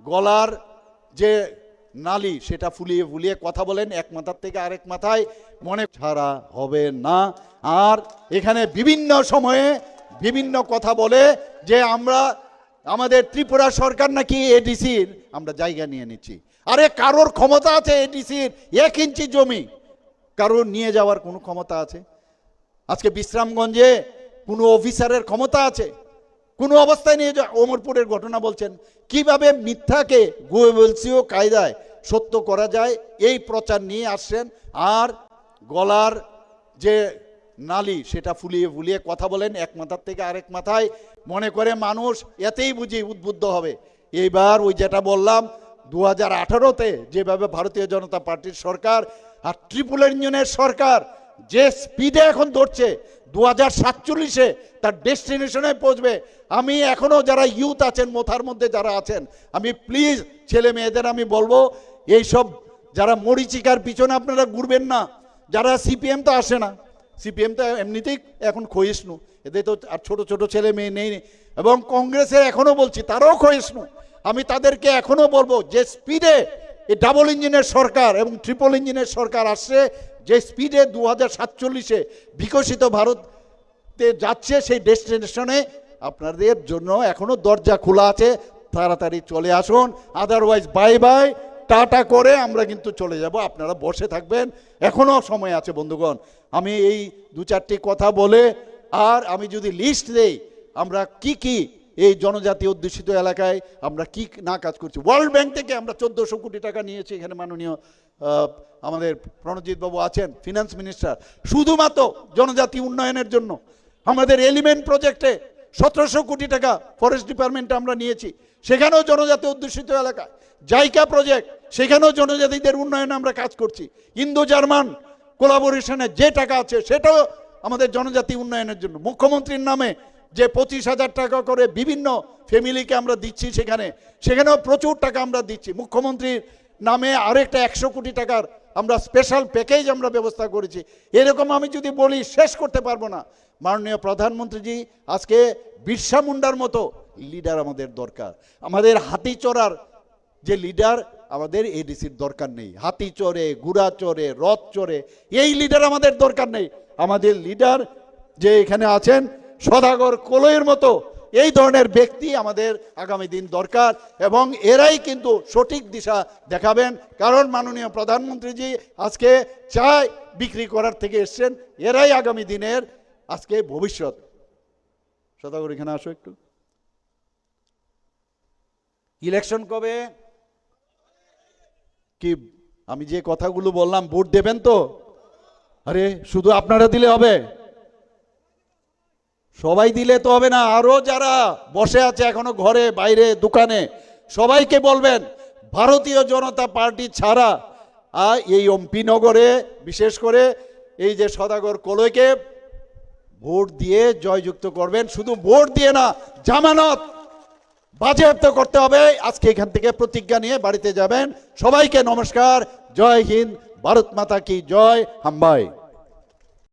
গলার যে নালি সেটা ফুলিয়ে ফুলিয়ে কথা বলেন, এক মাথার থেকে আরেক মাথায় মনে ছাড়া হবে না। আর এখানে বিভিন্ন সময়ে বিভিন্ন কথা বলে যে আমরা আমাদের ত্রিপুরা সরকার নাকি এডিসির আমরা জায়গা নিয়ে নিচ্ছি। আরে কারোর ক্ষমতা আছে এডিসির 1 ইঞ্চি জমি কারোর নিয়ে যাওয়ার কোনো ক্ষমতা আছে? আজকে বিশ্রামগঞ্জে কোনো অফিসারের ক্ষমতা আছে? কোনো অবস্থায় নিয়ে যা। ওমরপুরের ঘটনা বলছেন, কিভাবে মিথ্যাকে গোয়েবলসীয় কায়দায় সত্য করা যায় এই প্রচার নিয়ে আসছেন। আর গলার যে নালি সেটা ফুলিয়ে ফুলিয়ে কথা বলেন, এক মাথার থেকে আরেক মাথায় মনে করে মানুষ এতেই বুঝি উদ্বুদ্ধ হবে। এইবার ওই যেটা বললাম 2018-তে যেভাবে ভারতীয় জনতা পার্টির সরকার আর ট্রিপল ইঞ্জিনের সরকার যে স্পিডে এখন ধরছে 2047-এ তার ডেস্টিনেশনে পৌঁছবে। আমি এখনো যারা ইউথ আছেন, মোথার মধ্যে যারা আছেন, আমি প্লিজ ছেলে মেয়েদের আমি বলবো এইসব যারা মরিচিকার পিছনে আপনারা ঘুরবেন না। যারা সিপিএম তো আসে না, সিপিএম তো এমনিতেই এখন ক্ষয়িষ্ণু, এদের তো আর ছোট ছোট ছেলে মেয়ে নেই। এবং কংগ্রেসের এখনো বলছি তারাও ক্ষয়িষ্ণু। আমি তাদেরকে এখনো বলবো যে স্পিডে এই ডাবল ইঞ্জিনের সরকার এবং ট্রিপল ইঞ্জিনের সরকার আসছে, যে স্পিডে 2047-এ বিকশিত ভারতে যাচ্ছে, সেই ডেস্টিনেশনে আপনাদের জন্য এখনো দরজা খোলা আছে। তাড়াতাড়ি চলে আসুন, আদারওয়াইজ বাই বাই টাটা করে আমরা কিন্তু চলে যাব। আপনারা বসে থাকবেন, এখনো সময় আছে বন্ধুগণ। আমি এই 2-4টি কথা বলে, আর আমি যদি লিস্ট দেই আমরা কি এই জনজাতি অধ্যুষিত এলাকায় আমরা কি না কাজ করছি। ওয়ার্ল্ড ব্যাংক থেকে আমরা 1400 কোটি টাকা নিয়েছি। এখানে মাননীয় আমাদের প্রণজিৎ বাবু আছেন, ফিনান্স মিনিস্টার, শুধুমাত্র জনজাতি উন্নয়নের জন্য। আমাদের এলিমেন্ট প্রজেক্টে 1700 কোটি টাকা ফরেস্ট ডিপার্টমেন্টে আমরা নিয়েছি, সেখানেও জনজাতি অধ্যুষিত এলাকায়। জাইকা প্রজেক্ট, সেখানেও জনজাতিদের উন্নয়নে আমরা কাজ করছি। ইন্দো জার্মান কোলাবোরেশনে যে টাকা আছে সেটাও আমাদের জনজাতি উন্নয়নের জন্য। মুখ্যমন্ত্রীর নামে যে 25,000 টাকা করে বিভিন্ন ফ্যামিলিকে আমরা দিচ্ছি, সেখানেও প্রচুর টাকা আমরা দিচ্ছি। মুখ্যমন্ত্রীর নামে আরেকটা 100 কোটি টাকার আমরা স্পেশাল প্যাকেজ আমরা ব্যবস্থা করেছি। এরকম আমি যদি বলি শেষ করতে পারবো না। মাননীয় প্রধানমন্ত্রীজি, আজকে বিরসা মুন্ডার মতো লিডার আমাদের দরকার। আমাদের হাতি চড়ার যে লিডার আমাদের এডিসির দরকার নেই। হাতি চড়ে, ঘোড়া চড়ে, রথ চড়ে এই লিডার আমাদের দরকার নেই। আমাদের লিডার যে এখানে আছেন সদাগর কোলয়ের মতো এই ধরনের ব্যক্তি আমাদের আগামী দিন দরকার, এবং এরাই কিন্তু সঠিক দিশা দেখাবেন। কারণ মাননীয় প্রধানমন্ত্রীজি আজকে চায় বিক্রি করার থেকে এসছেন, এরাই আগামী দিনের আজকে ভবিষ্যৎ। সদাগর এখানে আসো একটু। ইলেকশন কবে? কি আমি যে কথাগুলো বললাম ভোট দেবেন তো? আরে শুধু আপনারা দিলে হবে? সবাই দিলে তো হবে না, আরো যারা বসে আছে এখনো ঘরে বাইরে দোকানে সবাইকে বলবেন ভারতীয় জনতা পার্টি ছাড়া এই এমপি নগরে বিশেষ করে এই যে সদাগর কোলয়কে ভোট দিয়ে জয়যুক্ত করবেন। শুধু ভোট দিয়ে না, জামানত বাজেয়াপ্ত করতে হবে। আজকে এখান থেকে প্রতিজ্ঞা নিয়ে বাড়িতে যাবেন। সবাইকে নমস্কার, জয় হিন্দ, ভারত মাতা কি জয়, হাম্বাই।